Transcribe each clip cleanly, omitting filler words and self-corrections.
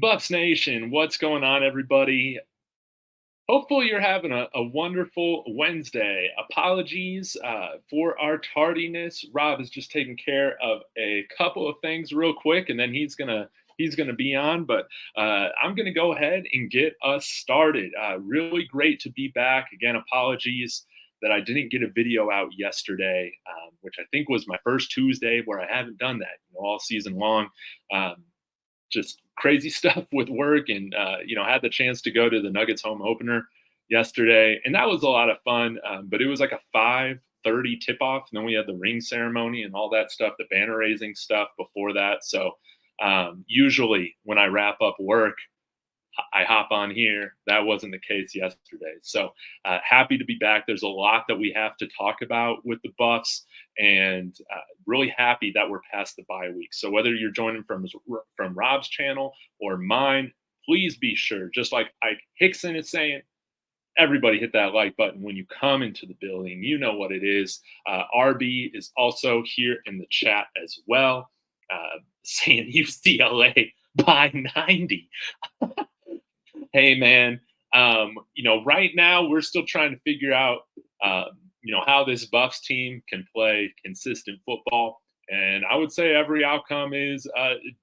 Buffs Nation, what's going on, everybody? Hopefully, you're having a wonderful Wednesday. Apologies for our tardiness. Rob is just taking care of a couple of things real quick, and then he's gonna be on. But I'm gonna go ahead and get us started. Really great to be back again. Apologies that I didn't get a video out yesterday, which I think was my first Tuesday where I haven't done that, all season long. Um, just crazy stuff with work and had the chance to go to the Nuggets home opener yesterday, and that was a lot of fun. But it was like a 5:30 tip off, and then we had the ring ceremony and all that stuff, the banner raising stuff before that. So usually when I wrap up work, I hop on here. That wasn't the case yesterday. So happy to be back. There's a lot that we have to talk about with the Buffs, and really happy that we're past the bye week. So whether you're joining from Rob's channel or mine, please be sure, just like Ike Hickson is saying, everybody hit that like button when you come into the building. You know what it is. RB is also here in the chat as well, saying UCLA by 90. Hey man, right now we're still trying to figure out how this Buffs team can play consistent football, and I would say every outcome is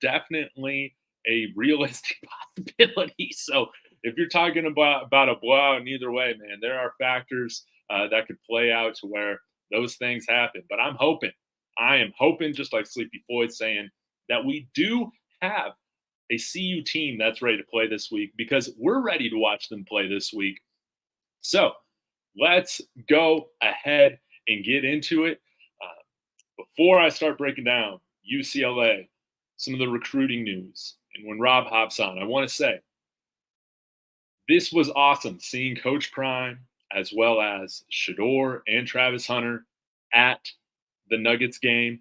definitely a realistic possibility. So if you're talking about a blowout in either way, man, there are factors that could play out to where those things happen. But I am hoping, just like Sleepy Floyd saying, that we do have a CU team that's ready to play this week, because we're ready to watch them play this week. So let's go ahead and get into it. Before I start breaking down UCLA, some of the recruiting news, and when Rob hops on, I want to say this was awesome seeing Coach Prime as well as Shador and Travis Hunter at the Nuggets game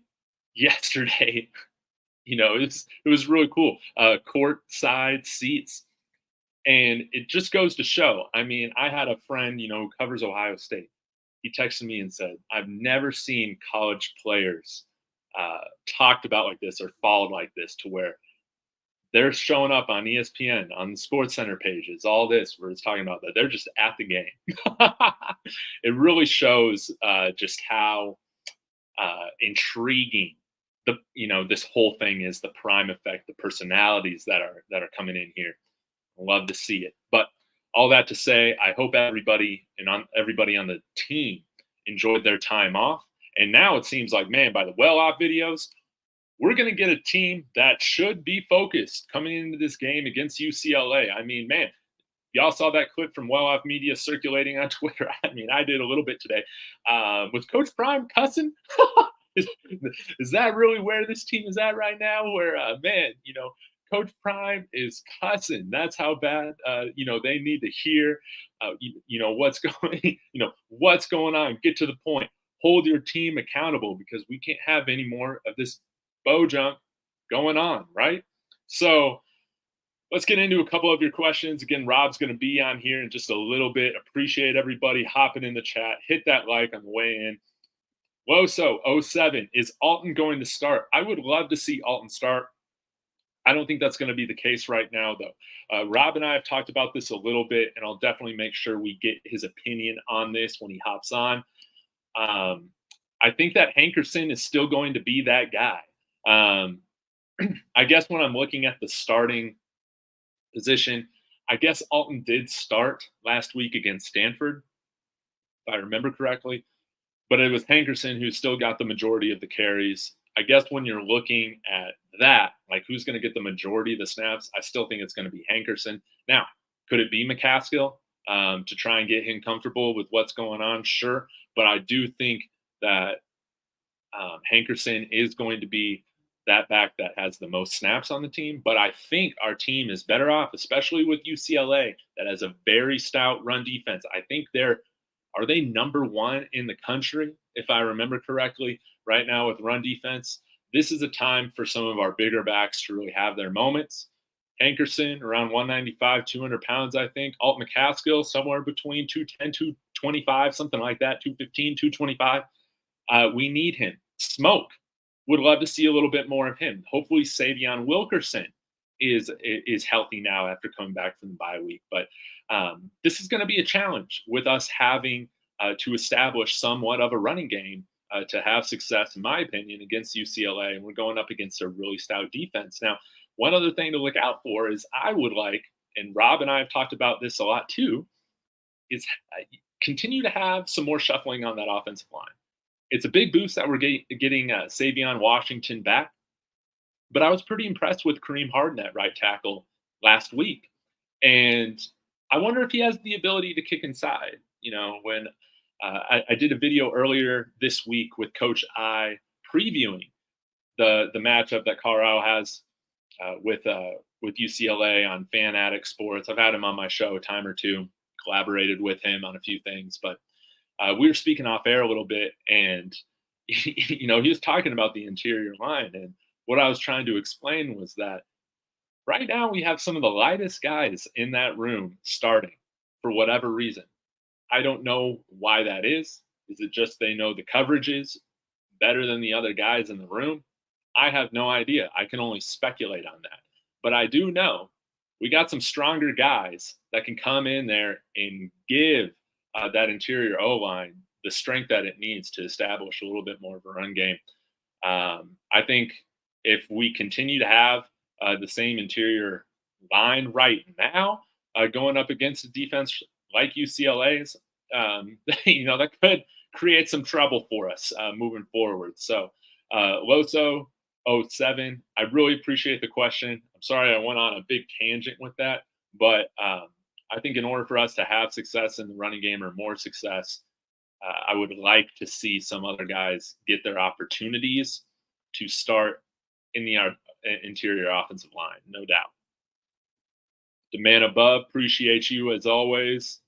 yesterday. It was really cool. Court side seats. And it just goes to show. I mean, I had a friend, who covers Ohio State. He texted me and said, I've never seen college players talked about like this or followed like this, to where they're showing up on ESPN, on the Sports Center pages, all this, where it's talking about that. They're just at the game. It really shows just how intriguing this whole thing is, the Prime effect, the personalities that are coming in here. Love to see it. But all that to say, I hope everybody on the team enjoyed their time off. And now it seems like, man, by the well off videos, we're going to get a team that should be focused coming into this game against UCLA. I mean, man, y'all saw that clip from Well Off Media circulating on Twitter. I mean, I did a little bit today. Was Coach Prime cussing? Is that really where this team is at right now? Where, man, Coach Prime is cussing. That's how bad, they need to hear, what's going, what's going on. Get to the point. Hold your team accountable, because we can't have any more of this bow jump going on, right? So let's get into a couple of your questions. Again, Rob's going to be on here in just a little bit. Appreciate everybody hopping in the chat. Hit that like on the way in. Loso07, is Alton going to start? I would love to see Alton start. I don't think that's going to be the case right now, though. Rob and I have talked about this a little bit, and I'll definitely make sure we get his opinion on this when he hops on. I think that Hankerson is still going to be that guy. I guess when I'm looking at the starting position, I guess Alton did start last week against Stanford, if I remember correctly. But it was Hankerson who still got the majority of the carries. I guess when you're looking at that, like who's going to get the majority of the snaps, I still think it's going to be Hankerson. Now, could it be McCaskill to try and get him comfortable with what's going on? Sure. But I do think that Hankerson is going to be that back that has the most snaps on the team. But I think our team is better off, especially with UCLA, that has a very stout run defense. I think are they number one in the country, if I remember correctly, right now with run defense? This is a time for some of our bigger backs to really have their moments. Hankerson, around 195, 200 pounds, I think. Alt McCaskill, somewhere between 210, 225, something like that, 215, 225. We need him. Smoke. Would love to see a little bit more of him. Hopefully, Sy'veon Wilkerson is healthy now after coming back from the bye week. But this is going to be a challenge with us having to establish somewhat of a running game to have success, in my opinion, against UCLA. And we're going up against a really stout defense. Now, one other thing to look out for is I would like, and Rob and I have talked about this a lot too, is continue to have some more shuffling on that offensive line. It's a big boost that we're getting Sy'veon Washington back, but I was pretty impressed with Kareem Harden at right tackle last week. And I wonder if he has the ability to kick inside. When I did a video earlier this week with Coach I previewing the matchup that Colorado has with UCLA on Fan Addict Sports. I've had him on my show a time or two, collaborated with him on a few things, but we were speaking off air a little bit, and he was talking about the interior line, and what I was trying to explain was that right now we have some of the lightest guys in that room starting for whatever reason. I don't know why that is. Is it just they know the coverages better than the other guys in the room? I have no idea. I can only speculate on that. But I do know we got some stronger guys that can come in there and give that interior O-line the strength that it needs to establish a little bit more of a run game. I think if we continue to have the same interior line right now, going up against a defense like UCLA's, that could create some trouble for us moving forward. So, Loso 07, I really appreciate the question. I'm sorry I went on a big tangent with that, but I think in order for us to have success in the running game or more success, I would like to see some other guys get their opportunities to start in the interior offensive line, no doubt. The man above, appreciate you as always.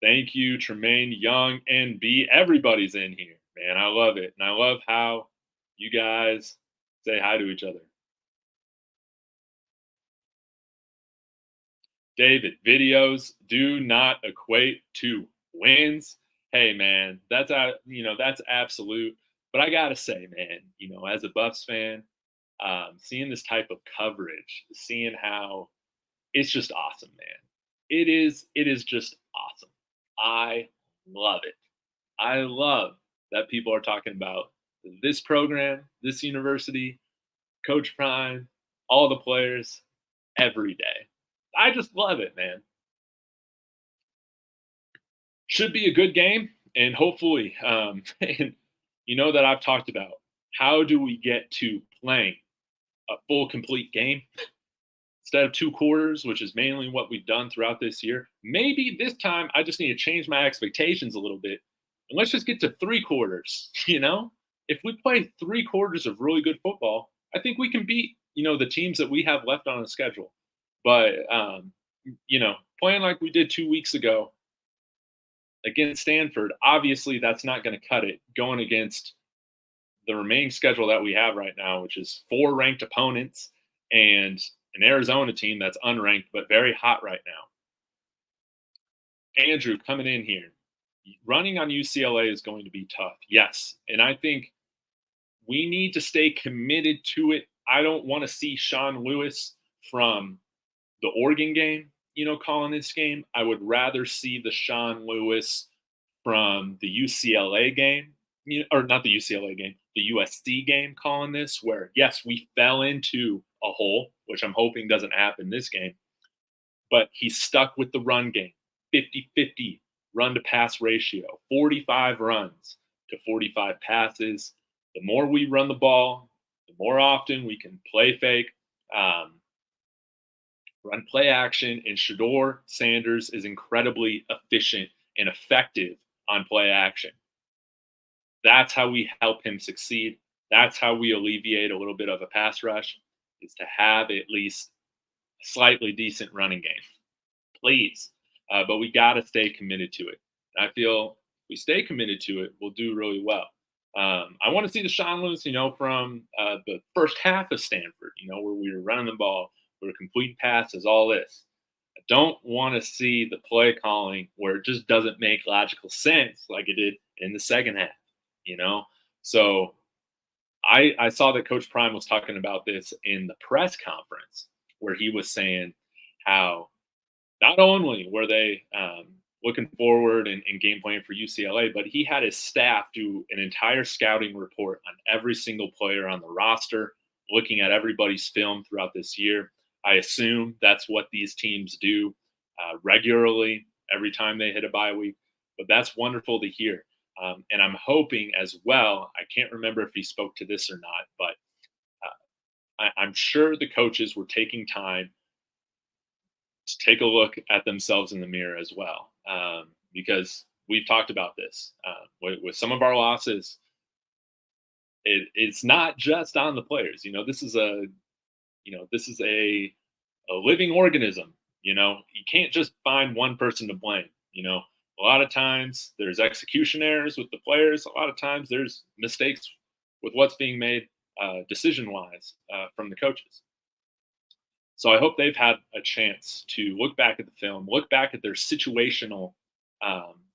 Thank you, Tremaine, Young, and B. Everybody's in here, man. I love it. And I love how you guys say hi to each other. David, videos do not equate to wins. Hey, man, that's absolute. But I gotta say, man, as a Buffs fan, seeing this type of coverage, seeing how it's just awesome, man. It is just awesome. I love it. I love that people are talking about this program, this university, Coach Prime, all the players every day. I just love it, man. Should be a good game, and hopefully, and that I've talked about, how do we get to playing a full, complete game instead of 2 quarters, which is mainly what we've done throughout this year. Maybe this time I just need to change my expectations a little bit, and let's just get to 3 quarters. If we play 3 quarters of really good football, I think we can beat the teams that we have left on the schedule. But playing like we did 2 weeks ago against Stanford, obviously that's not going to cut it going against the remaining schedule that we have right now, which is 4 ranked opponents and an Arizona team that's unranked but very hot right now. Andrew coming in here. Running on UCLA is going to be tough. Yes. And I think we need to stay committed to it. I don't want to see Sean Lewis from the Oregon game, calling this game. I would rather see the Sean Lewis from the UCLA game, or not the UCLA game, the USC game calling this, where, yes, we fell into a hole, which I'm hoping doesn't happen this game, but he's stuck with the run game, 50-50 run to pass ratio, 45 runs to 45 passes. The more we run the ball, the more often we can play fake, run play action, and Shedeur Sanders is incredibly efficient and effective on play action. That's how we help him succeed. That's how we alleviate a little bit of a pass rush, is to have at least a slightly decent running game. Please. But we got to stay committed to it. And I feel if we stay committed to it, we'll do really well. I want to see the Sean Lewis, from the first half of Stanford, where we were running the ball, we were completing passes, all this. I don't want to see the play calling where it just doesn't make logical sense like it did in the second half, So I saw that Coach Prime was talking about this in the press conference where he was saying how not only were they looking forward and game plan for UCLA, but he had his staff do an entire scouting report on every single player on the roster, looking at everybody's film throughout this year. I assume that's what these teams do regularly every time they hit a bye week, but that's wonderful to hear. And I'm hoping as well, I can't remember if he spoke to this or not, but I'm sure the coaches were taking time to take a look at themselves in the mirror as well, because we've talked about this with some of our losses. It's not just on the players. This is a living organism. You can't just find one person to blame. A lot of times there's execution errors with the players. A lot of times there's mistakes with what's being made decision wise from the coaches. So I hope they've had a chance to look back at the film, look back at their situational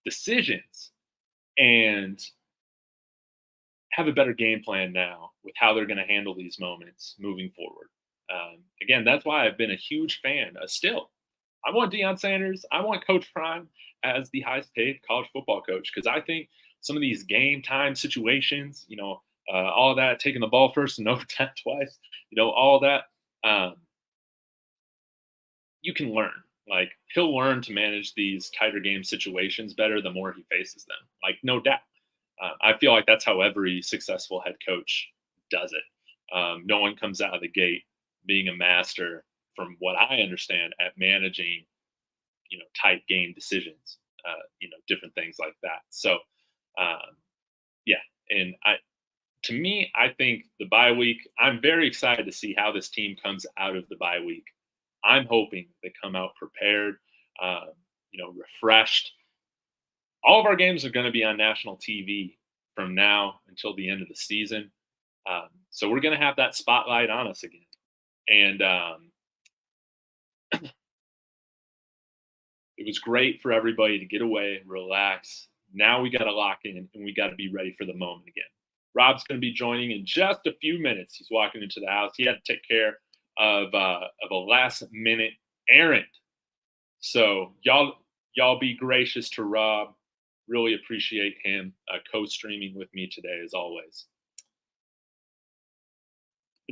decisions, and have a better game plan now with how they're going to handle these moments moving forward. Again, that's why I've been a huge fan. Still, I want Deion Sanders. I want Coach Prime as the highest paid college football coach, because I think some of these game time situations, all of that, taking the ball first and overtime twice, all of that. You can learn. Like, he'll learn to manage these tighter game situations better the more he faces them. Like, no doubt. I feel like that's how every successful head coach does it. No one comes out of the gate being a master, from what I understand, at managing, tight game decisions, different things like that. So, yeah. And to me, I think the bye week, I'm very excited to see how this team comes out of the bye week. I'm hoping they come out prepared, refreshed. All of our games are going to be on national TV from now until the end of the season. So we're going to have that spotlight on us again. And it was great for everybody to get away, relax. Now we got to lock in, and we got to be ready for the moment again. Rob's going to be joining in just a few minutes. He's walking into the house. He had to take care of a last minute errand. So y'all be gracious to Rob. Really appreciate him co-streaming with me today, as always.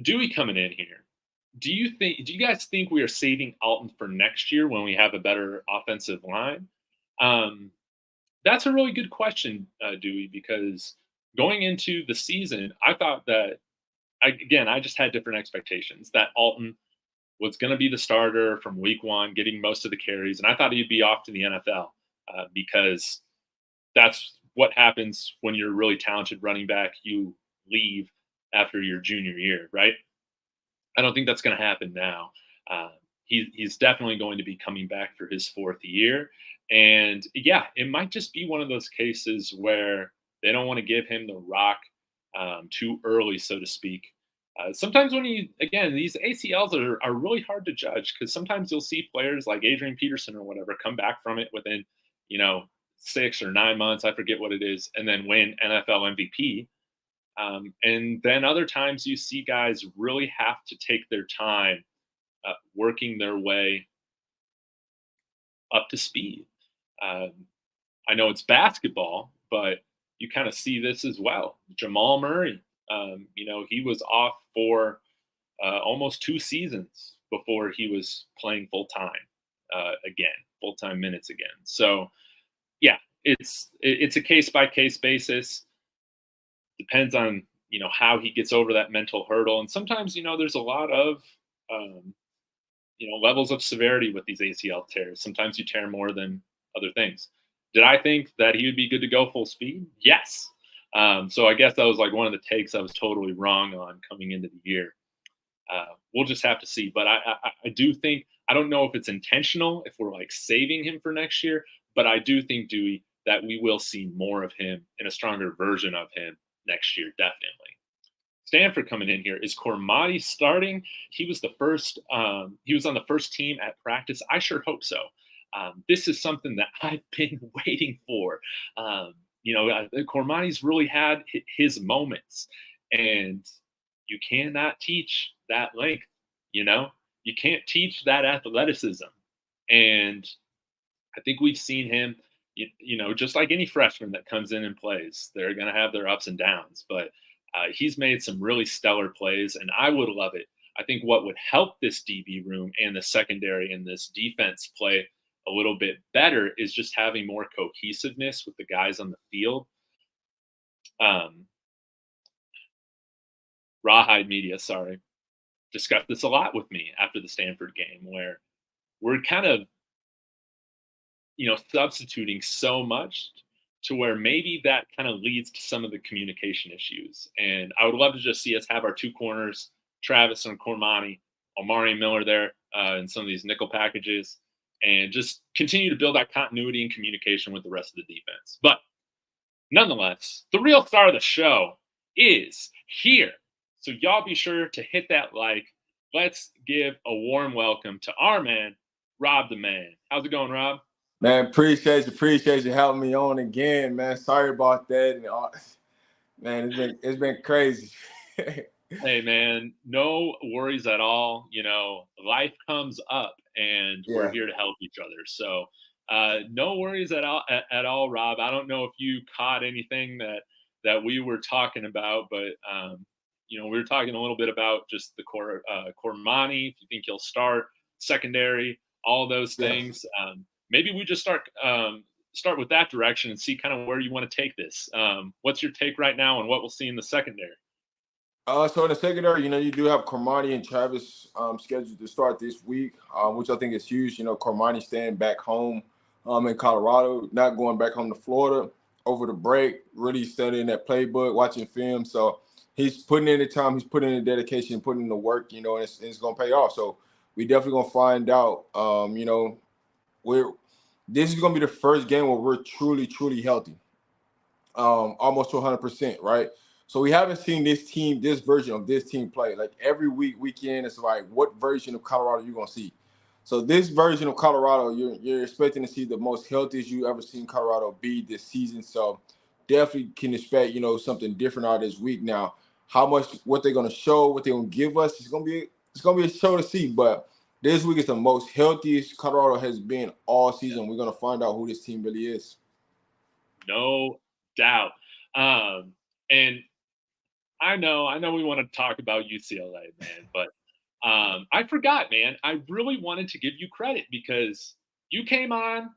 Dewey coming in here. Do you guys think we are saving Alton for next year when we have a better offensive line? That's a really good question, Dewey, because going into the season, I thought that, I just had different expectations, that Alton was going to be the starter from week one, getting most of the carries. And I thought he'd be off to the NFL because that's what happens when you're a really talented running back. You leave after your junior year, right? I don't think that's going to happen now. He's definitely going to be coming back for his fourth year. And yeah, it might just be one of those cases where they don't want to give him the rock too early, so to speak. Sometimes these ACLs are really hard to judge, because sometimes you'll see players like Adrian Peterson or whatever come back from it within, 6 or 9 months, I forget what it is, and then win NFL MVP. And then other times you see guys really have to take their time working their way up to speed. I know it's basketball, but you kind of see this as well. Jamal Murray, he was off for almost 2 seasons before he was playing full-time full-time minutes again. So, yeah, it's a case-by-case basis. Depends on, how he gets over that mental hurdle. And sometimes, there's a lot of, levels of severity with these ACL tears. Sometimes you tear more than other things. Did I think that he would be good to go full speed? Yes. So I guess that was like one of the takes I was totally wrong on coming into the year. We'll just have to see. But I do think, I don't know if it's intentional, if we're like saving him for next year, but I do think, Dewey, that we will see more of him and a stronger version of him next year, definitely. Stanford coming in here. Is Cormati starting? He was the first. He was on the first team at practice. I sure hope so. This is something that I've been waiting for. Cormati's really had his moments, And you cannot teach that length, you know? You can't teach that athleticism. And I think we've seen him, just like any freshman that comes in and plays, they're going to have their ups and downs. But he's made some really stellar plays, and I would love it. I think what would help this DB room and the secondary and this defense play a little bit better is just having more cohesiveness with the guys on the field. Um, Rawhide Media, sorry, discussed this a lot with me after the Stanford game, where we're kind of substituting so much to where maybe that kind of leads to some of the communication issues. And I would love to just see us have our two corners, Travis and Cormani, Omari and Miller there in some of these nickel packages, and just continue to build that continuity and communication with the rest of the defense. But nonetheless, the real star of the show is here. So y'all be sure to hit that like. Let's give a warm welcome to our man, RobDaMan. How's it going, Rob? Man, appreciate you having me on again, man. Sorry about that. Man, it's been crazy. Hey, man, no worries at all. Life comes up, and we're here to help each other. So, no worries at all, Rob. I don't know if you caught anything that we were talking about, but we were talking a little bit about just the Cormani. If you think he'll start secondary, all those things. Maybe we just start with that direction and see kind of where you want to take this. What's your take right now on what we'll see in the secondary? So in the secondary, you do have Cormani and Travis scheduled to start this week, which I think is huge. Cormani staying back home in Colorado, not going back home to Florida over the break, really studying that playbook, watching film. So he's putting in the time, he's putting in the dedication, putting in the work, and it's going to pay off. So we definitely going to find out, this is going to be the first game where we're truly, truly healthy, almost to 100%, right? So we haven't seen this version of this team play. Like every weekend, it's like, what version of Colorado are you going to see? So this version of Colorado, you're expecting to see the most healthiest you ever seen Colorado be this season. So definitely can expect, something different out of this week. Now, what they're going to show, what they're going to give us, it's going to be a show to see. But this week is the most healthiest Colorado has been all season. We're going to find out who this team really is. No doubt. And I know we want to talk about UCLA, man, but I forgot, man. I really wanted to give you credit because you came on,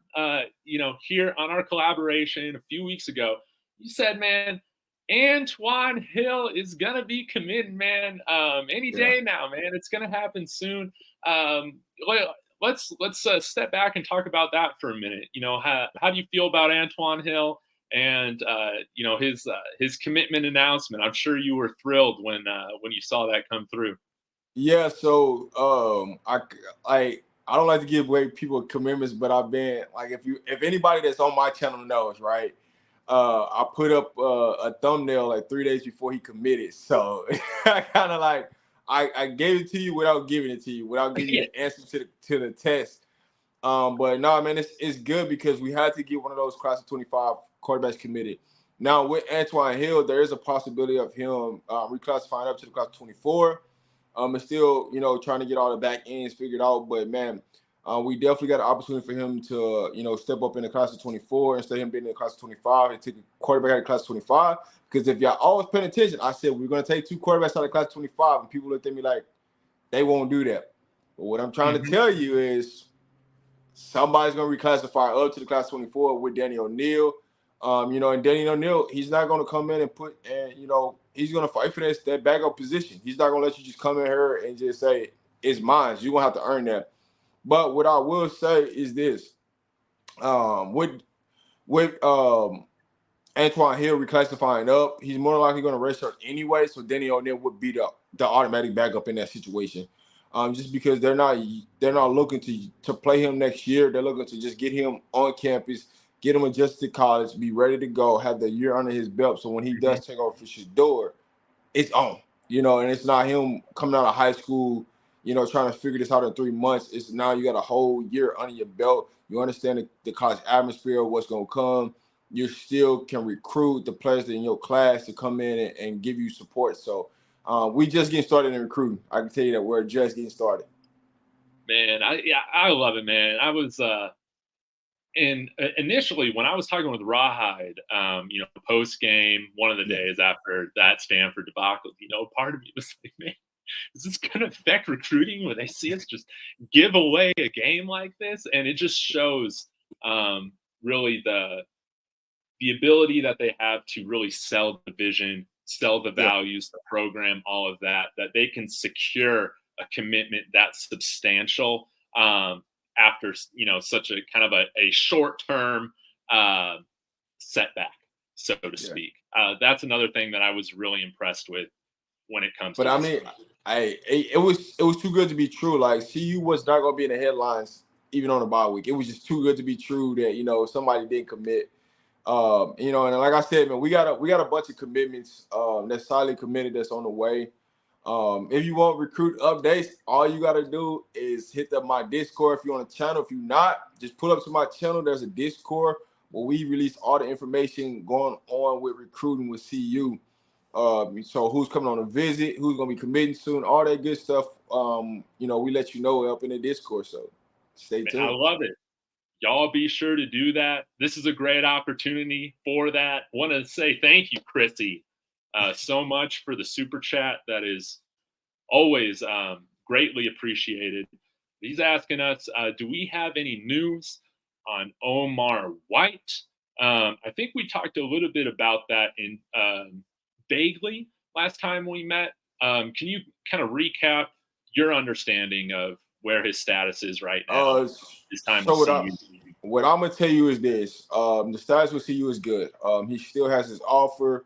here on our collaboration a few weeks ago. You said, man, Antoine Hill is gonna be committing, man. Any day now, man. It's gonna happen soon. Let's step back and talk about that for a minute. How do you feel about Antoine Hill and his commitment announcement? I'm sure you were thrilled when you saw that come through. Yeah. So I don't like to give away people commitments, but I've been like, if anybody that's on my channel knows, right? I put up a thumbnail like 3 days before he committed. So I kind of like I gave it to you without giving it to you, without giving you the answer to the test. But no, man, it's good because we had to get one of those class of 25 quarterbacks committed. Now with Antoine Hill, there is a possibility of him reclassifying up to the class of 24. It's still, trying to get all the back ends figured out. But man, we definitely got an opportunity for him to, step up in the class of 24 instead of him being in the class of 25 and take a quarterback out of the class of 25. Because if y'all always paying attention, I said we're going to take 2 quarterbacks out of the class of 25, and people looked at me like they won't do that. But what I'm trying to tell you is somebody's going to reclassify up to the class of 24 with Danny O'Neal. And Danny O'Neal, he's not going to come in he's going to fight for that backup position. He's not going to let you just come in here and just say, it's mine. You're going to have to earn that. But what I will say is this. With Antoine Hill reclassifying up, he's more likely going to redshirt anyway, so Danny O'Neal would be the automatic backup in that situation. Just because they're not looking to play him next year. They're looking to just get him on campus, get him adjusted to college, be ready to go, have the year under his belt. So when he does take over for Shedeur, it's on. And it's not him coming out of high school, trying to figure this out in 3 months. It's now you got a whole year under your belt. You understand the college atmosphere, what's going to come. you still can recruit the players in your class to come in and give you support. So we just getting started in recruiting. I can tell you that we're just getting started. Man, I love it, man. I was and initially when I was talking with Rawhide, post game, one of the Yeah. days after that Stanford debacle, part of me was like, man, is this going to affect recruiting when they see us just give away a game like this? And it just shows really the ability that they have to really sell the vision, sell the Yeah. values, the program, all of that, that they can secure a commitment that's substantial after, such a kind of a short-term uh, setback, so to Yeah. speak. That's another thing that I was really impressed with when it comes But to I this mean, game. it was too good to be true. Like CU was not gonna be in the headlines even on the bye week. It was just too good to be true that somebody didn't commit. And like I said, man, we got a bunch of commitments that's solid committed that's on the way. If you want recruit updates, all you gotta do is hit up my Discord if you're on the channel. If you're not, just pull up to my channel. There's a Discord where we release all the information going on with recruiting with CU. So who's coming on a visit, who's gonna be committing soon, all that good stuff. We let you know up in the Discord. So stay Man, I tuned. love it. Y'all be sure to do that. This is a great opportunity for that. Want to say thank you, Chrissy, so much for the super chat. That is always greatly appreciated. He's asking us, do we have any news on Omar White? I think we talked a little bit about that in vaguely last time we met. Can you kind of recap your understanding of where his status is right now? Uh, His time with so CU. what I'm gonna tell you is this: the status with CU is good. He still has his offer.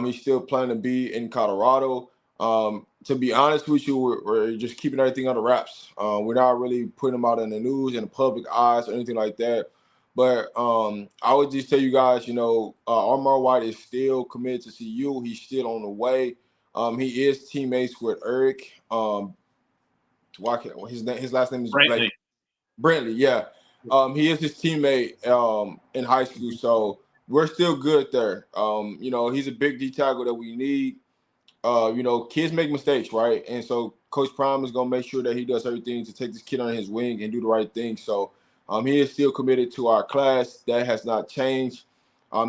He's still planning to be in Colorado. To be honest with you, we're just keeping everything under wraps. We're not really putting him out in the news in the public eyes or anything like that. But I would just tell you guys, Omar White is still committed to CU. He's still on the way. He is teammates with Eric. His last name is Blake. Brantley. Brantley, yeah. He is his teammate in high school, so we're still good there. He's a big D tackle that we need. Kids make mistakes, right? And so Coach Prime is gonna make sure that he does everything to take this kid under his wing and do the right thing. So he is still committed to our class. That has not changed.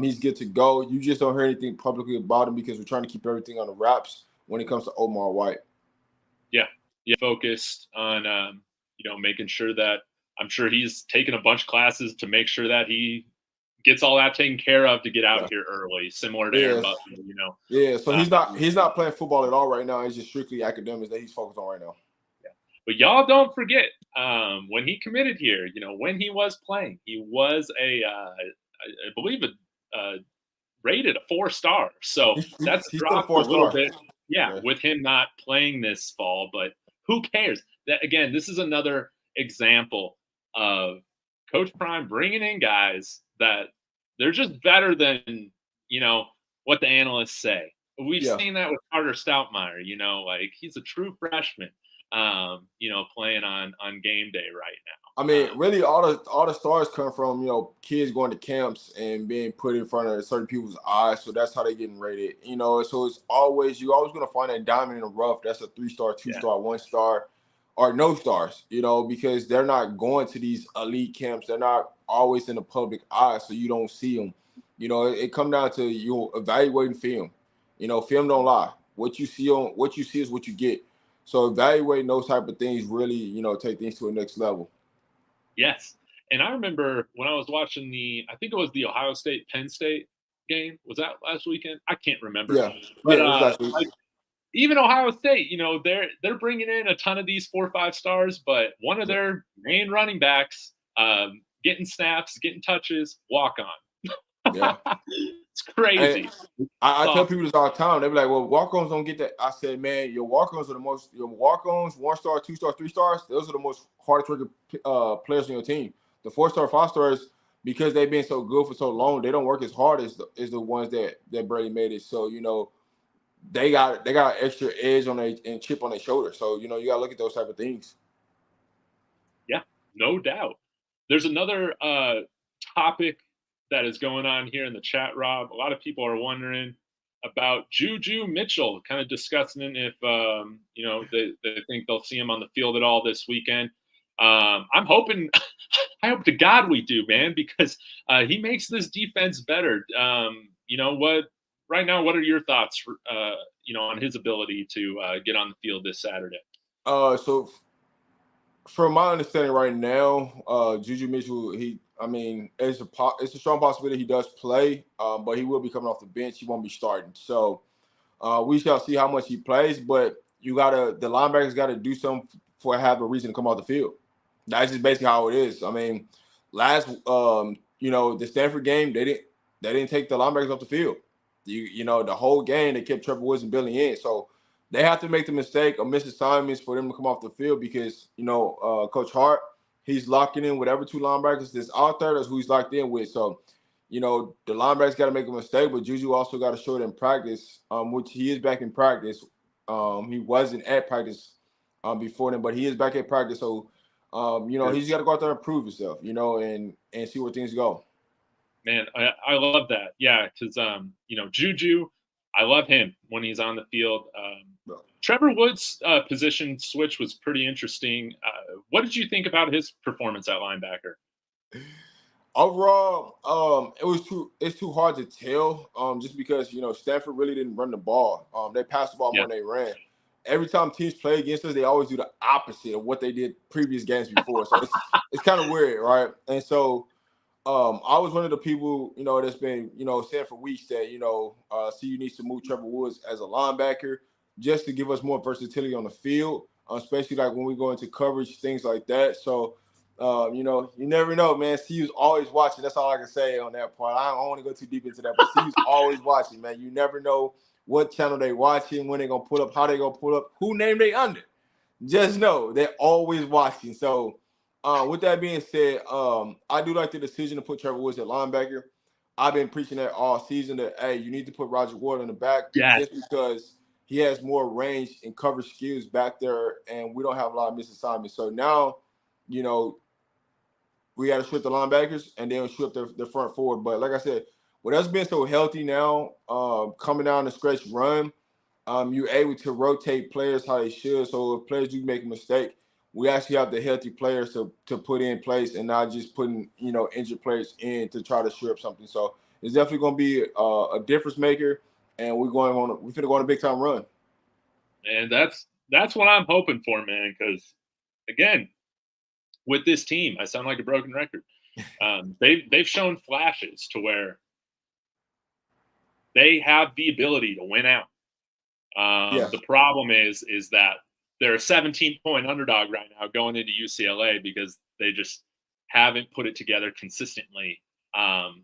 He's good to go. You just don't hear anything publicly about him because we're trying to keep everything on the wraps when it comes to Omar White. Yeah, focused on making sure that I'm sure he's taken a bunch of classes to make sure that he gets all that taken care of to get out Yeah. here early, similar to Aaron Yes. Buckley. Yeah, so he's not playing football at all right now. It's just strictly academics that he's focused on right now. Yeah. But y'all don't forget when he committed here. When he was playing, he was I believe rated a 4-star. So that's He's still a dropped a 4-star. little bit. Yeah, Yeah. with him not playing this fall, but who cares? That again, this is another example of Coach Prime bringing in guys that they're just better than what the analysts say. We've Yeah. seen that with Carter Stoutmeyer. Like he's a true freshman. Playing on game day right now. I mean, really, all the stars come from kids going to camps and being put in front of certain people's eyes. So that's how they're getting rated. So it's you're always gonna find that diamond in the rough. That's a 3-star, 2-star, 1-star, or no stars. Because they're not going to these elite camps. They're not always in the public eye, so you don't see them. It comes down to you evaluating film. Film don't lie. What you see is what you get. So evaluating those type of things really, take things to the next level. Yes. And I remember when I was watching I think it was the Ohio State Penn State game. Was that last weekend? I can't remember. Yeah, But yeah, it was last week. like even Ohio State, they're bringing in a ton of these 4-5 stars, but one of their main running backs getting snaps, getting touches, walk on. Yeah. It's crazy. I tell people this all the time. They be like, "Well, walk-ons don't get that." I said, "Man, your walk-ons, 1-star, 2-star, 3-stars. Those are the most hardest working players on your team. The 4-star, 5-stars, because they've been so good for so long, they don't work as hard as the ones that barely made it. So they got extra edge on and chip on their shoulder. So you gotta look at those type of things." Yeah, no doubt. There's another topic that is going on here in the chat, Rob. A lot of people are wondering about Juju Mitchell, kind of discussing if they think they'll see him on the field at all this weekend. I'm hoping, I hope to God we do, man, because he makes this defense better. What right now? What are your thoughts, on his ability to get on the field this Saturday? So from my understanding right now, Juju Mitchell, it's a strong possibility he does play, but he will be coming off the bench. He won't be starting. So we shall see how much he plays. But the linebackers gotta do something for have a reason to come off the field. That's just basically how it is. I mean, the Stanford game, they didn't take the linebackers off the field. The whole game they kept Trevor Woods and Billy in. So they have to make the mistake of missing assignments for them to come off the field because Coach Hart, he's locking in whatever two linebackers that's out there. That's who he's locked in with. So the linebackers got to make a mistake, but Juju also got to show it in practice, which he is back in practice. He wasn't at practice before then, but he is back at practice. So he's got to go out there and prove himself, and see where things go. Man, I love that. Yeah, because Juju, I love him when he's on the field. Trevor Woods' position switch was pretty interesting. What did you think about his performance at linebacker? Overall, it's too hard to tell. Just because Stanford really didn't run the ball. They passed the ball more than they ran. Every time teams play against us, they always do the opposite of what they did previous games before. So it's kind of weird, right? And so I was one of the people, that's been, saying for weeks that, CU needs to move Trevor Woods as a linebacker just to give us more versatility on the field, especially like when we go into coverage, things like that. So, you never know, man. CU's always watching. That's all I can say on that part. I don't want to go too deep into that, but CU's always watching, man. You never know what channel they watching, when they're going to pull up, how they going to pull up, who name they under. Just know they're always watching. So, with that being said, I do like the decision to put Trevor Woods at linebacker. I've been preaching that all season that, hey, you need to put Roger Ward in the back just because he has more range and coverage skills back there, and we don't have a lot of misassignments. So now, we got to strip the linebackers and then strip the front forward. But like I said, with us being so healthy now, coming down the stretch run, you're able to rotate players how they should. So if players do make a mistake, we actually have the healthy players to put in place and not just putting, injured players in to try to strip something. So it's definitely going to be a difference maker, and we're going to go on a big time run. And that's what I'm hoping for, man. Because again, with this team, I sound like a broken record. They've shown flashes to where they have the ability to win out. The problem is that they're a 17-point underdog right now going into UCLA because they just haven't put it together consistently. I'm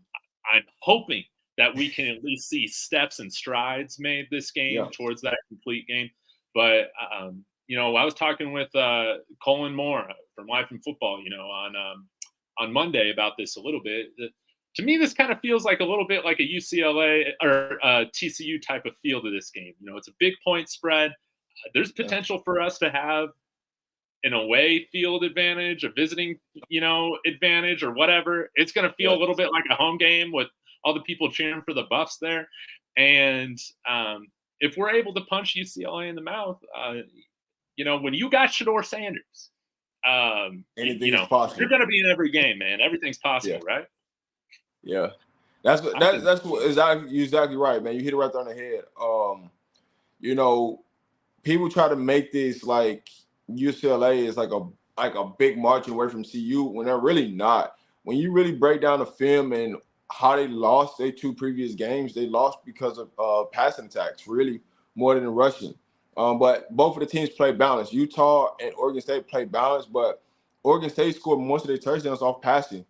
hoping that we can at least see steps and strides made this game towards that complete game. But, I was talking with Colin Moore from Life in Football, on Monday about this a little bit. To me, this kind of feels like a little bit like a UCLA or TCU type of feel to this game. It's a big point spread. There's potential for us to have an away field advantage, a visiting, advantage or whatever. It's going to feel a little bit like a home game with all the people cheering for the Buffs there. And if we're able to punch UCLA in the mouth, when you got Shedeur Sanders, anything is possible. You're going to be in every game, man. Everything's possible, right? Yeah, that's what you're exactly right, man. You hit it right there on the head. People try to make this like UCLA is like a big margin away from CU when they're really not. When you really break down the film and how they lost their two previous games, they lost because of passing attacks, really more than the rushing. But both of the teams play balanced. Utah and Oregon State play balanced, but Oregon State scored most of their touchdowns off passing.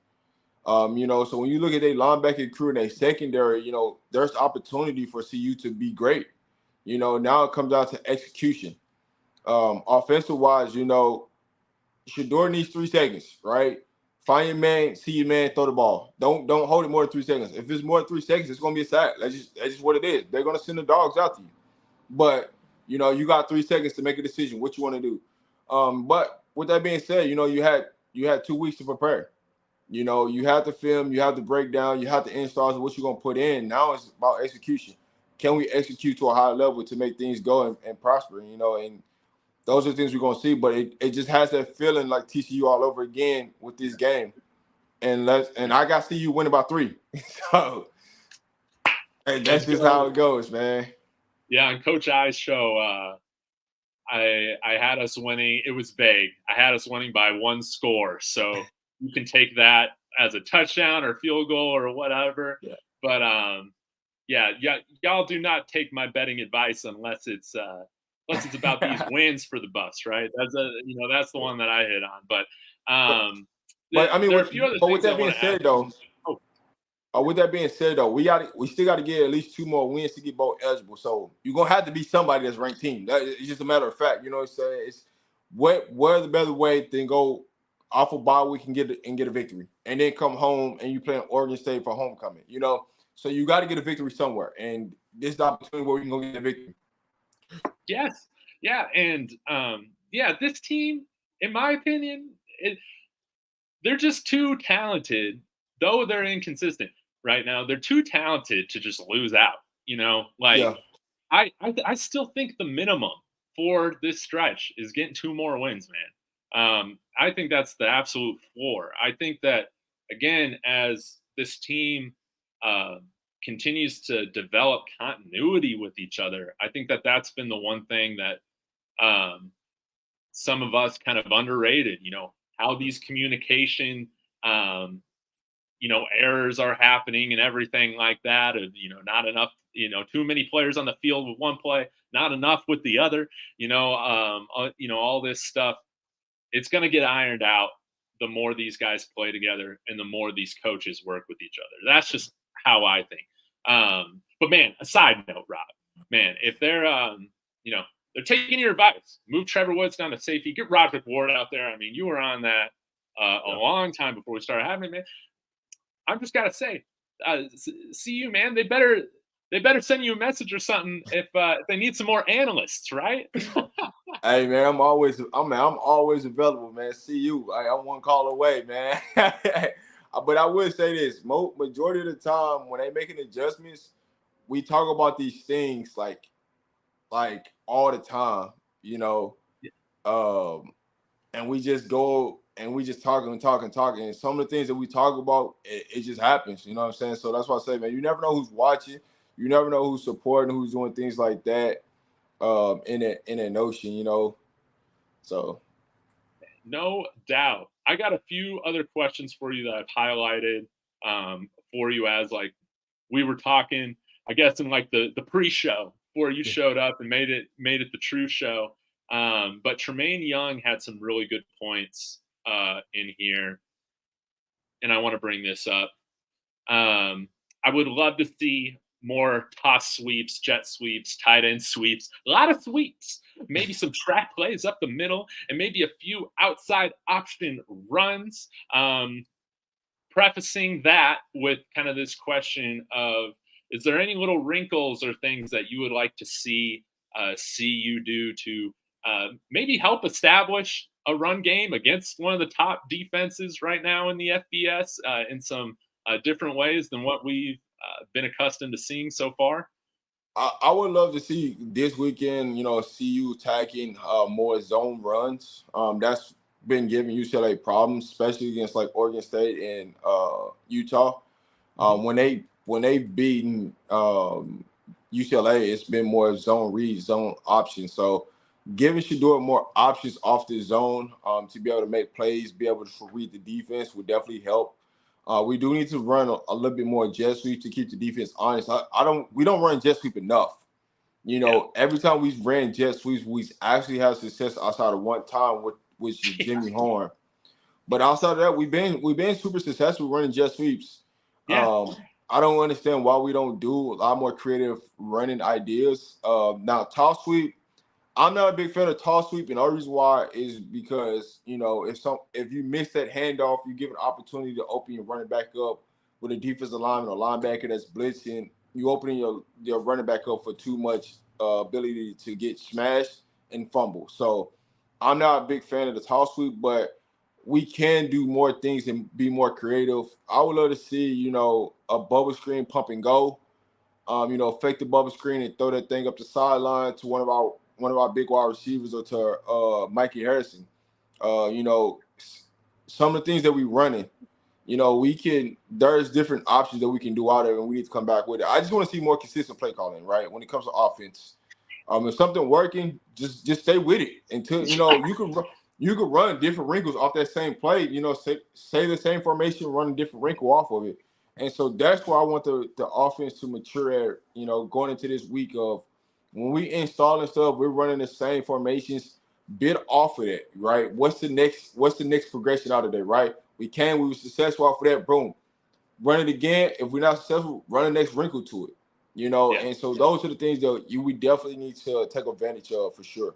So when you look at their linebacker crew and their secondary, there's opportunity for CU to be great. Now it comes down to execution. Offensive wise, Shedeur needs 3 seconds, right? Find your man, see your man, throw the ball. Don't hold it more than 3 seconds. If it's more than 3 seconds, it's gonna be a sack. That's just what it is. They're gonna send the dogs out to you. But you got 3 seconds to make a decision what you want to do. But with that being said, you had 2 weeks to prepare. You know, you have to film, you have to break down, you have to install what you're gonna put in. Now it's about execution. Can we execute to a high level to make things go and prosper? You know, and those are the things we're gonna see. But it just has that feeling like TCU all over again with this game. And I got to see you winning by 3. So and that's just how it goes, man. Yeah, on Coach I's show, I had us winning. It was vague. I had us winning by 1 score. So you can take that as a touchdown or field goal or whatever. Yeah. But yeah, y'all do not take my betting advice unless it's about these wins for the Buffs, right? That's the one that I hit on. But I mean, there are a few other things with that I being want to add. said, though, with that being said, though, we still got to get at least 2 more wins to get both eligible. So you're gonna have to be somebody that's ranked team. It's just a matter of fact. You know what I'm saying? It's where's the better way than go off a bye we can get a victory, and then come home and you play in Oregon State for homecoming. You know, so you got to get a victory somewhere, and this is the opportunity where we can go get a victory. Yes, yeah, and this team, in my opinion, they're just too talented. Though they're inconsistent right now, they're too talented to just lose out. You know, like Yeah. I still think the minimum for this stretch is getting 2 more wins, man. I think that's the absolute floor. I think that again, as this team continues to develop continuity with each other, I think that that's been the one thing that some of us kind of underrated. You know, how these communication errors are happening and everything like that. Of not enough, too many players on the field with one play, not enough with the other. All this stuff. It's going to get ironed out the more these guys play together and the more these coaches work with each other. That's just how I think. But man, a side note, Rob, man, if they're they're taking your advice, move Trevor Woods down to safety, get Roderick Ward out there. I mean, you were on that a long time before we started having it, man. I'm just gotta say, see you, man. They better send you a message or something if they need some more analysts, right? Hey man, I'm always available, man. See you. I'm 1 call away, man. But I would say this: majority of the time when they making adjustments, we talk about these things like all the time, you know. And we just go and we just talking. And some of the things that we talk about, it just happens. You know what I'm saying? So that's why I say, man, you never know who's watching. You never know who's supporting, who's doing things like that. In that notion, you know. So no doubt. I got a few other questions for you that I've highlighted for you as like we were talking, I guess in like the pre-show before you showed up and made it the true show. But Tremaine Young had some really good points in here, and I want to bring this up. I would love to see more toss sweeps, jet sweeps, tight end sweeps, a lot of sweeps, maybe some track plays up the middle, and maybe a few outside option runs. Prefacing that with kind of this question of, is there any little wrinkles or things that you would like to see you do to maybe help establish a run game against one of the top defenses right now in the FBS in some different ways than what we've been accustomed to seeing so far? I would love to see this weekend, see you attacking more zone runs. That's been giving UCLA problems, especially against like Oregon State and Utah. When they've beaten UCLA, it's been more zone read, zone options. So giving Shedeur more options off the zone to be able to make plays, be able to read the defense would definitely help. We do need to run a little bit more jet sweep to keep the defense honest. We don't run jet sweep enough. Every time we've ran jet sweeps, we actually had success outside of one time, which is Jimmy Horn. But outside of that, we've been super successful running jet sweeps. Yeah. I don't understand why we don't do a lot more creative running ideas. Now, toss sweep, I'm not a big fan of toss sweep, and the reason why is because if you miss that handoff, you give an opportunity to open your running back up with a defensive lineman or linebacker that's blitzing. You opening your running back up for too much ability to get smashed and fumble. So I'm not a big fan of the toss sweep, but we can do more things and be more creative. I would love to see, a bubble screen pump and go. Fake the bubble screen and throw that thing up the sideline to one of our big wide receivers or to Mikey Harrison. Some of the things that we running, there's different options that we can do out of it, and we need to come back with it. I just want to see more consistent play calling, right? When it comes to offense. If something working, just stay with it until you could run different wrinkles off that same play. Say the same formation, run a different wrinkle off of it. And so that's where I want the offense to mature at, going into this week of when we installing stuff, we're running the same formations, bit off of that, right? What's the next progression out of that, right? We were successful off of that, boom. Run it again. If we're not successful, run the next wrinkle to it. Yeah. And so those are the things that we definitely need to take advantage of for sure.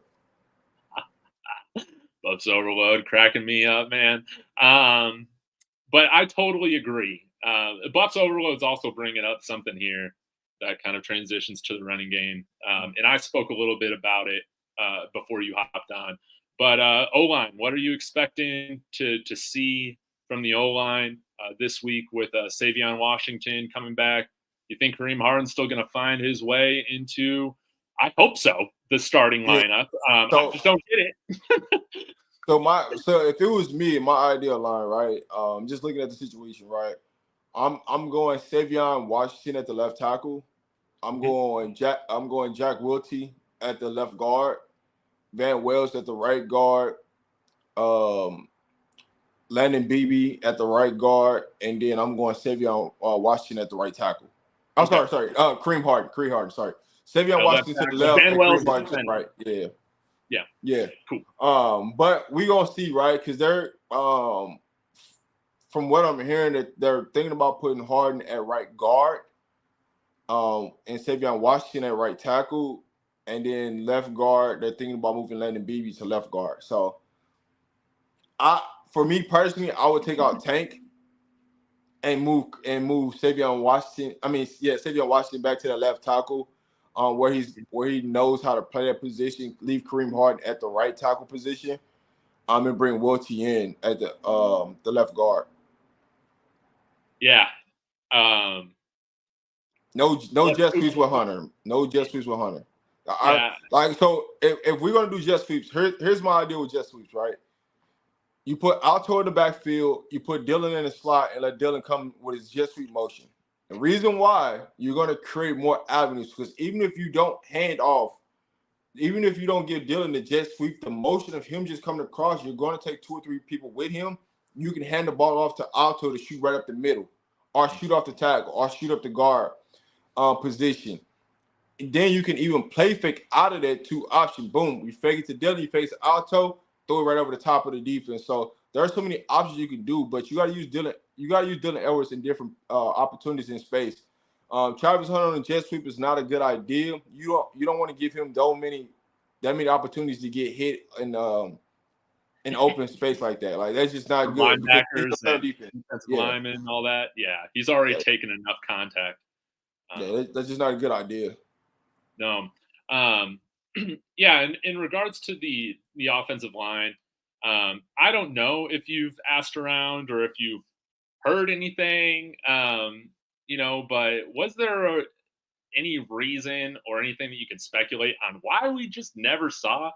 Buffs overload cracking me up, man. But I totally agree. Buffs overload is also bringing up something here that kind of transitions to the running game. And I spoke a little bit about it before you hopped on. But O-line, what are you expecting to see from the O-line this week with sy'veon Washington coming back? You think Kareem Harden's still going to find his way into, I hope so, the starting lineup? I just don't get it. So if it was me, my ideal line, right? Just looking at the situation, right? I'm going sy'veon Washington at the left tackle. I'm going Jack Wiltie at the left guard. Van Wells at the right guard. Landon Beebe at the right guard, and then I'm going sy'veon Washington at the right tackle. I'm sorry. Kareem Harden. Sorry, sy'veon Washington to the left and Kareem Harden to the right. Yeah. Cool. But we gonna see, right? Because they're from what I'm hearing, that they're thinking about putting Harden at right guard, and sy'veon Washington at right tackle, and then left guard, they're thinking about moving Landon Beebe to left guard. So, for me personally, I would take out Tank and move sy'veon Washington. sy'veon Washington back to the left tackle, where he knows how to play that position. Leave Kareem Harden at the right tackle position, and bring Wiltie in at the left guard. Yeah. No jet sweeps with Hunter. No jet sweeps with Hunter. So if we're gonna do jet sweeps, here's my idea with jet sweeps, right? You put Alto in the backfield, you put Dylan in the slot, and let Dylan come with his jet sweep motion. The reason why you're going to create more avenues, because even if you don't hand off, even if you don't give Dylan the jet sweep, the motion of him just coming across, you're going to take 2 or 3 people with him. You can hand the ball off to Alto to shoot right up the middle, or shoot off the tackle, or shoot up the guard position. And then you can even play fake out of that 2 option. Boom, you fake it to Dylan, you fake it to Alto, throw it right over the top of the defense. So there are so many options you can do, but you got to use Dylan. You got to use Dylan Edwards in different opportunities in space. Travis Hunter on the jet sweep is not a good idea. You don't want to give him that many opportunities to get hit in open space like that. Like, that's just not good. Linebackers and defensive linemen and all that. Yeah, he's already taken enough contact. That's just not a good idea. No. Yeah, and in regards to the offensive line, I don't know if you've asked around or if you've heard anything, but was there any reason or anything that you can speculate on why we just never saw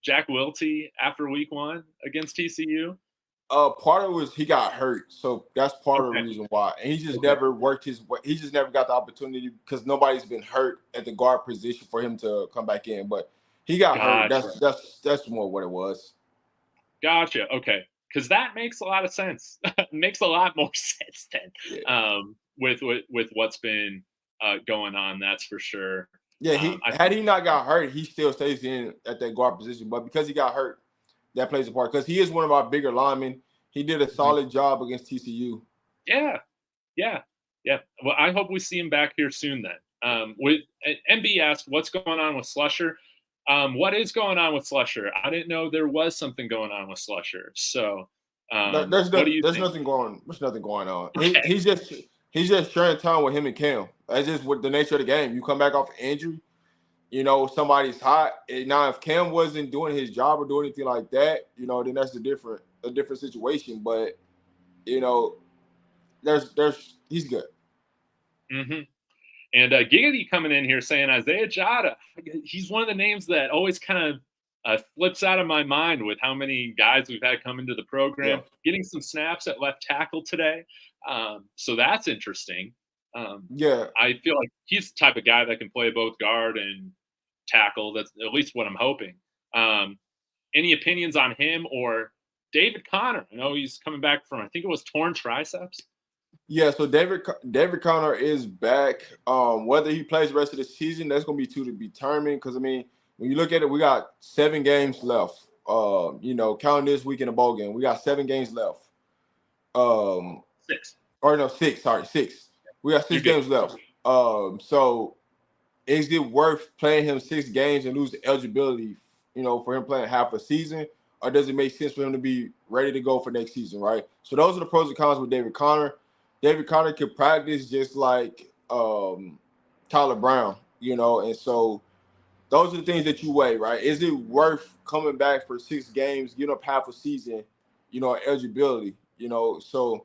Jack Wiltie after week 1 against TCU? Part of it was he got hurt, so that's part of the reason why. And he just never worked his way. He just never got the opportunity because nobody's been hurt at the guard position for him to come back in. But he got hurt. That's more what it was. Gotcha. Okay, because that makes a lot of sense. Makes a lot more sense then. With what's been going on, that's for sure. Yeah, had he not got hurt, he still stays in at that guard position. But because he got hurt, that plays a part because he is one of our bigger linemen. He did a solid job against TCU. Yeah. Well, I hope we see him back here soon then. With MB asked, what's going on with Slusher? What is going on with Slusher? I didn't know there was something going on with Slusher. So there's nothing going on. Okay. He's just sharing time with him and Cam. That's just what the nature of the game. You come back off injury. Somebody's hot. Now, if Cam wasn't doing his job or doing anything like that, then that's the different a different situation, but he's good. Mm-hmm. And Giggity coming in here saying Isaiah Jada. He's one of the names that always kind of flips out of my mind with how many guys we've had come into the Yeah, program. Getting some snaps at left tackle today. So that's interesting. yeah, I feel like he's the type of guy that can play both guard and tackle. That's at least what I'm hoping. Any opinions on him or David Connor? I know he's coming back from, I think it was torn triceps. yeah. So David Connor is back. Whether he plays the rest of the season, that's going to be to be determined. Because I mean, when you look at it, we got 7 games left. Counting this week in a bowl game, we got 7 games left. 6. Or no, 6. Sorry, 6. We got 6 games left. So is it worth playing him 6 games and lose the eligibility, for him playing half a season? Or does it make sense for him to be ready to go for next season, right? So those are the pros and cons with David Connor. David Connor could practice just like Tyler Brown, and so those are the things that you weigh, right? Is it worth coming back for 6 games, up half a season, eligibility, So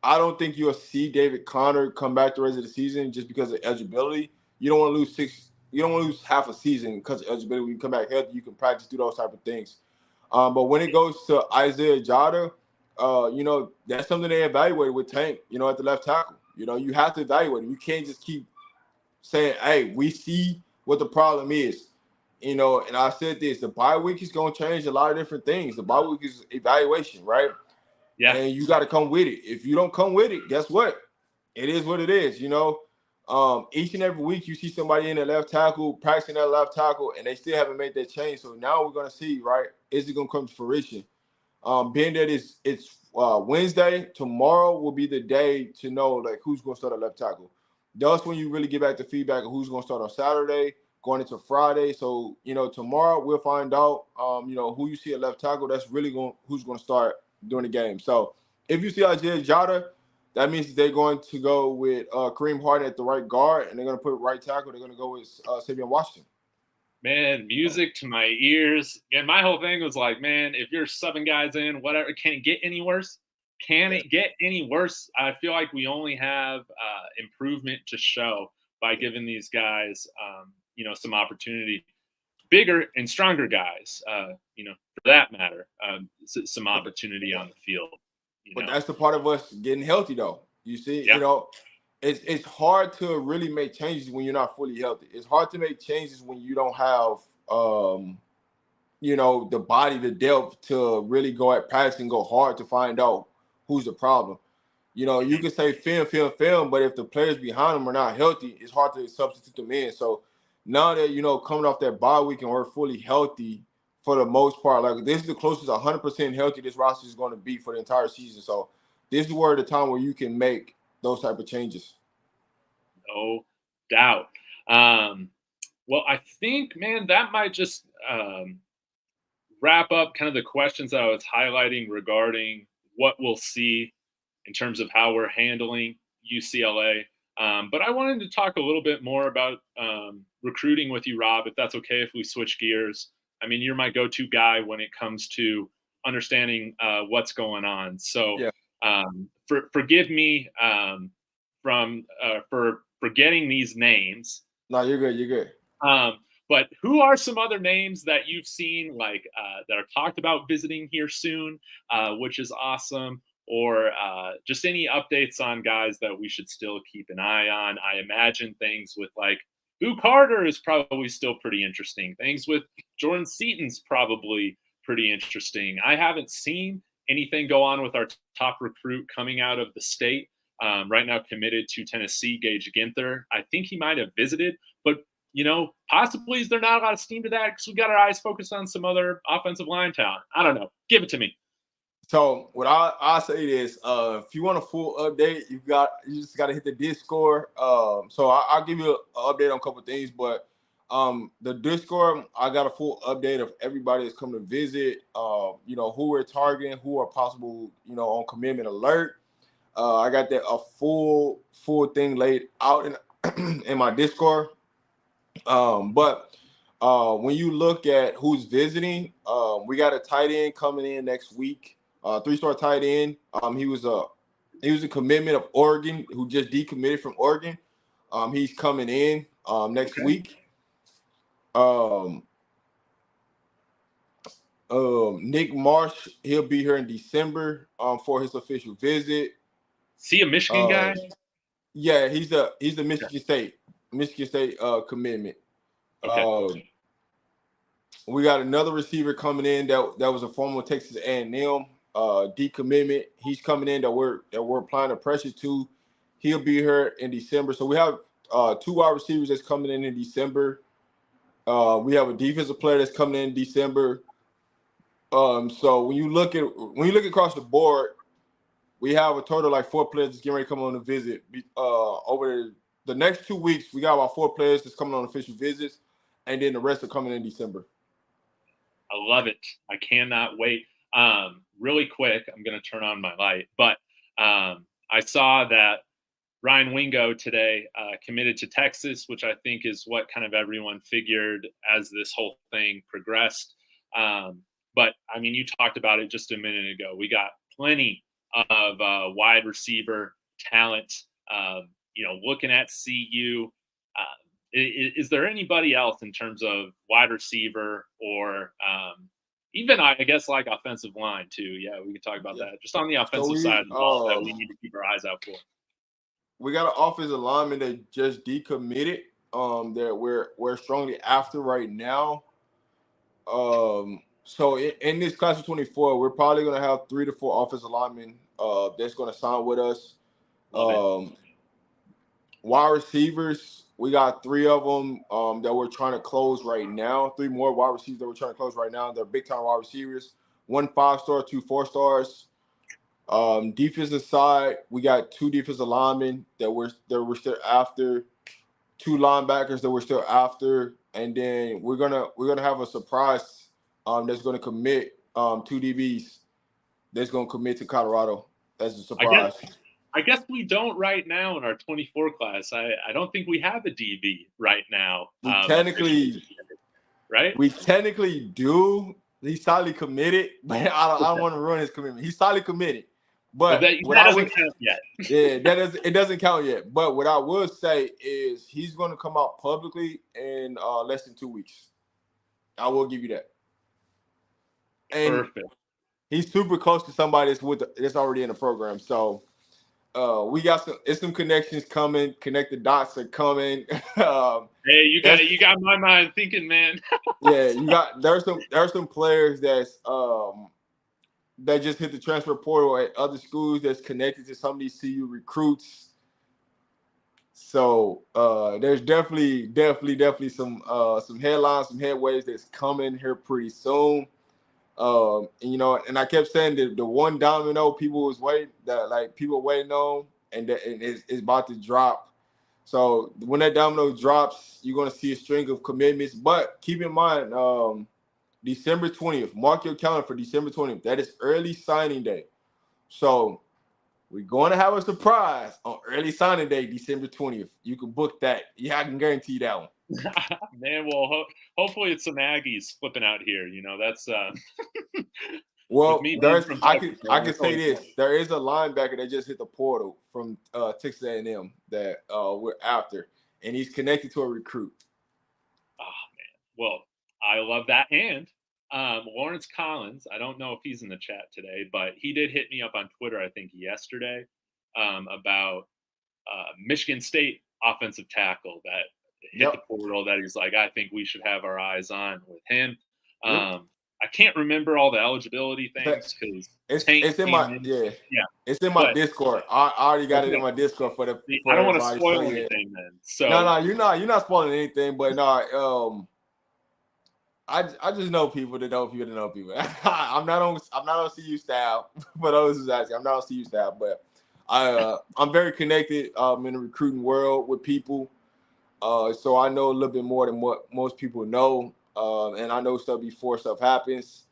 I don't think you'll see David Connor come back the rest of the season just because of eligibility. You don't want to lose 6. You don't want to lose half a season because of eligibility. When you come back healthy, you can practice, do those type of things. But when it goes to Isaiah Jada, that's something they evaluate with Tank, at the left tackle. You have to evaluate it. You can't just keep saying, hey, we see what the problem is. And I said this, the bye week is going to change a lot of different things. The bye week is evaluation, right? Yeah. And you got to come with it. If you don't come with it, guess what? It is what it is, Each and every week you see somebody in the left tackle, practicing that left tackle, and they still haven't made that change. So now we're going to see, right, is it going to come to fruition? Being that it's Wednesday, tomorrow will be the day to know, like, who's going to start at left tackle. That's when you really get back the feedback of who's going to start on Saturday, going into Friday. So, tomorrow we'll find out, who you see at left tackle. That's really who's going to start during the game. So if you see Isaiah Jada, that means they're going to go with Kareem Harden at the right guard, and they're going to put right tackle. They're going to go with sy'veon Washington. Man, music to my ears. And my whole thing was like, man, if you're subbing guys in, whatever, can it get any worse? Can it get any worse? I feel like we only have improvement to show by giving these guys, some opportunity. Bigger and stronger guys, for that matter, some opportunity on the field. But that's the part of us getting healthy, though. You see, it's hard to really make changes when you're not fully healthy. It's hard to make changes when you don't have, the body, the depth to really go at practice and go hard to find out who's the problem. You can say film, but if the players behind them are not healthy, it's hard to substitute them in. So now that, coming off that bye week and we're fully healthy for the most part, like this is the closest 100% healthy this roster is going to be for the entire season. So this is where the time where you can make those type of changes. No doubt. Well, I think, man, that might just wrap up kind of the questions that I was highlighting regarding what we'll see in terms of how we're handling UCLA. But I wanted to talk a little bit more about recruiting with you, Rob, if that's okay if we switch gears. I mean, you're my go-to guy when it comes to understanding what's going on. So forgive me for forgetting these names. No, you're good. You're good. But who are some other names that you've seen, like that are talked about visiting here soon, which is awesome? Or just any updates on guys that we should still keep an eye on? I imagine things with like Boo Carter is probably still pretty interesting. Things with Jordan Seaton's probably pretty interesting. I haven't seen anything go on with our top recruit coming out of the state. Right now committed to Tennessee, Gage Ginther. I think he might have visited, but possibly is there not a lot of steam to that because we got our eyes focused on some other offensive line talent. I don't know. Give it to me. So what I say is, if you want a full update, you just got to hit the Discord. So I'll give you an update on a couple of things, but the Discord, I got a full update of everybody that's coming to visit. Who we're targeting, who are possible, on commitment alert. I got that a full thing laid out in my Discord. But when you look at who's visiting, we got a tight end coming in next week. 3-star tight end. He was a commitment of Oregon who just decommitted from Oregon. He's coming in next week. Nick Marsh, he'll be here in December for his official visit. Is he a Michigan guy? Yeah, he's the Michigan State commitment. Okay. We got another receiver coming in that was a former Texas A&M decommitment. He's coming in that we're applying the pressure to. He'll be here in December. So we have 2 wide receivers that's coming in December. We have a defensive player that's coming in December. So when you look across the board, we have a total of like 4 players that's getting ready to come on a visit. Over the next 2 weeks, we got about 4 players that's coming on official visits, and then the rest are coming in December. I love it. I cannot wait. Really quick, I'm going to turn on my light, but I saw that Ryan Wingo today committed to Texas, which I think is what kind of everyone figured as this whole thing progressed. But I mean, you talked about it just a minute ago. We got plenty of wide receiver talent. Looking at CU, is there anybody else in terms of wide receiver or even, I guess, like offensive line too? Yeah, we could talk about that. Just on the offensive side of the ball that we need to keep our eyes out for. We got an offensive lineman that just decommitted that we're strongly after right now. So in this class of 24, we're probably going to have 3 to 4 offensive linemen that's going to sign with us. Wide receivers, we got 3 of them that we're trying to close right now. 3 more wide receivers that we're trying to close right now. They're big-time wide receivers. 1 5-star, 2 4-stars. Defensive side, we got 2 defensive linemen that we're still after. 2 linebackers that we're still after, and then we're gonna have a surprise that's gonna commit 2 DBs that's gonna commit to Colorado as a surprise. I guess we don't right now in our 24 class. I don't think we have a DB right now. We technically do. He's solidly committed, but I don't want to ruin his commitment. He's solidly committed. But that doesn't count yet. Yeah, it doesn't count yet. But what I will say is he's going to come out publicly in less than 2 weeks. I will give you that. And perfect. He's super close to somebody that's already in the program. So we got some connections coming. Connect the dots are coming. Hey, you got my mind thinking, man. Yeah, there's some players that just hit the transfer portal at other schools that's connected to some of these CU recruits. So there's definitely some headlines, some headways that's coming here pretty soon. And I kept saying that the one domino people waiting on, and it's about to drop. So when that domino drops, you're going to see a string of commitments. But keep in mind, December 20th, mark your calendar for December 20th. That is early signing day. So we're going to have a surprise on early signing day, December 20th. You can book that. Yeah, I can guarantee you that one. Man, well, hopefully it's some Aggies flipping out here. That's well, I can say this. There is a linebacker that just hit the portal from Texas A&M that we're after, and he's connected to a recruit. Oh, man. Well, I love that. And Lawrence Collins, I don't know if he's in the chat today, but he did hit me up on Twitter, I think yesterday, about Michigan State offensive tackle that hit the portal that he's like, I think we should have our eyes on with him. I can't remember all the eligibility things because it's in my it's in my Discord. I already got it in my Discord for the. I don't want to spoil anything then. So no, you're not spoiling anything, but no, I just know people that know people that know people. I'm not on CU staff, for those who's asking. I'm not on CU staff, but I'm very connected in the recruiting world with people. So I know a little bit more than what most people know. And I know stuff before stuff happens.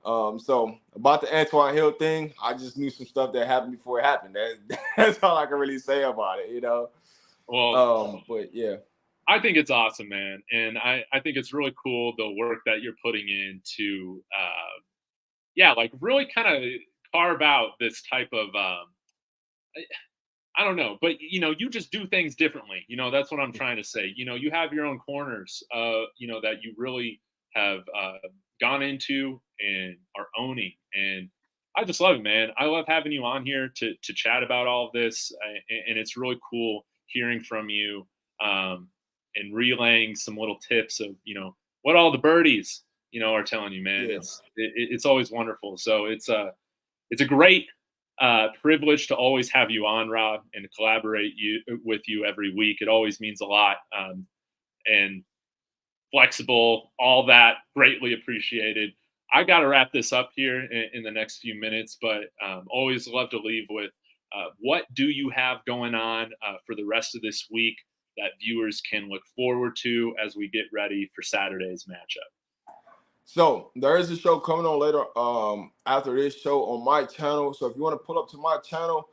So about the Antoine Hill thing, I just knew some stuff that happened before it happened. That's all I can really say about it, Well, but yeah. I think it's awesome, man. And I think it's really cool, the work that you're putting into, like really kind of carve out this type of I don't know, but you just do things differently. That's what I'm trying to say. You have your own corners, that you really have gone into and are owning, and I just love it, man. I love having you on here to chat about all of this, and it's really cool hearing from you, and relaying some little tips of what all the birdies are telling you, man. Yeah. It's always wonderful. So it's a great privilege to always have you on, Rob, and to collaborate with you every week. It always means a lot. And flexible, all that, greatly appreciated. I got to wrap this up here in the next few minutes, but always love to leave with what do you have going on for the rest of this week that viewers can look forward to as we get ready for Saturday's matchup? So there is a show coming on later after this show on my channel. So if you want to pull up to my channel,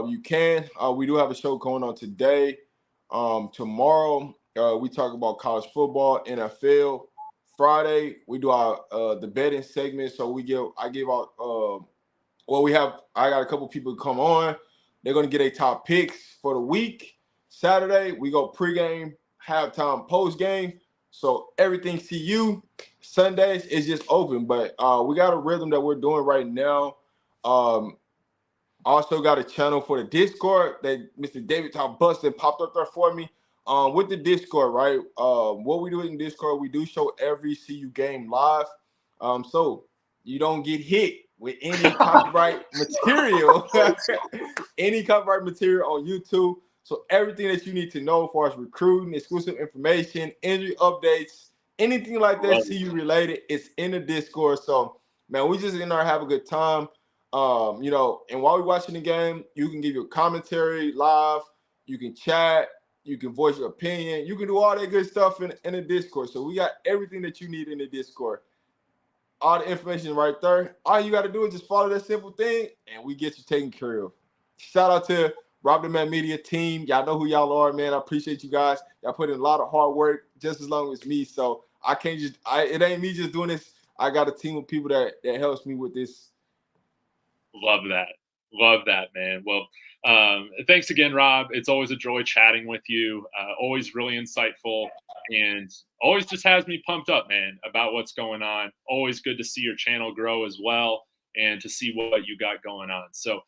you can. We do have a show going on today. Tomorrow, we talk about college football, NFL. Friday, we do our the betting segment. So I give out I got a couple people come on. They're gonna get a top picks for the week. Saturday, we go pregame, halftime, postgame. So everything CU. Sundays is just open, but we got a rhythm that we're doing right now. Also got a channel for the Discord that Mr. David Top Bustin popped up there for me. With the Discord, right? What we do in Discord, we do show every CU game live. So you don't get hit with any copyright material, any copyright material on YouTube. So everything that you need to know as far as recruiting, exclusive information, injury updates, anything like that CU related, it's in the Discord. So man, we just in there have a good time. And while we're watching the game, you can give your commentary live, you can chat, you can voice your opinion, you can do all that good stuff in the Discord. So we got everything that you need in the Discord. All the information right there. All you got to do is just follow that simple thing, and we get you taken care of. Shout out to RobDaMan Media team. Y'all know who y'all are, man. I appreciate you guys. Y'all put in a lot of hard work just as long as me. So I can't it ain't me just doing this. I got a team of people that helps me with this. Love that, man. Well, thanks again, Rob. It's always a joy chatting with you. Always really insightful, and always just has me pumped up, man, about what's going on. Always good to see your channel grow as well, and to see what you got going on. So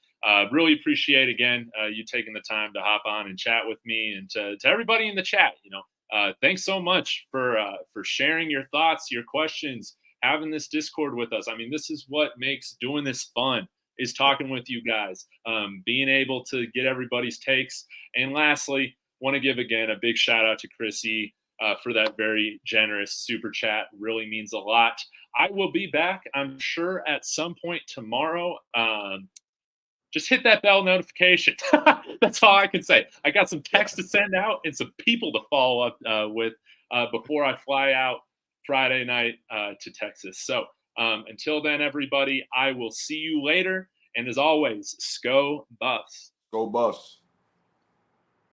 really appreciate again you taking the time to hop on and chat with me, and to everybody in the chat. Thanks so much for sharing your thoughts, your questions, having this Discord with us. I mean, this is what makes doing this fun, is talking with you guys, being able to get everybody's takes. And lastly, want to give again a big shout out to Chrissy for that very generous super chat. Really means a lot. I will be back, I'm sure, at some point tomorrow. Just hit that bell notification. That's all I can say. I got some text to send out and some people to follow up with before I fly out Friday night to Texas. So until then, everybody, I will see you later. And as always, Go Buffs. Go Buffs.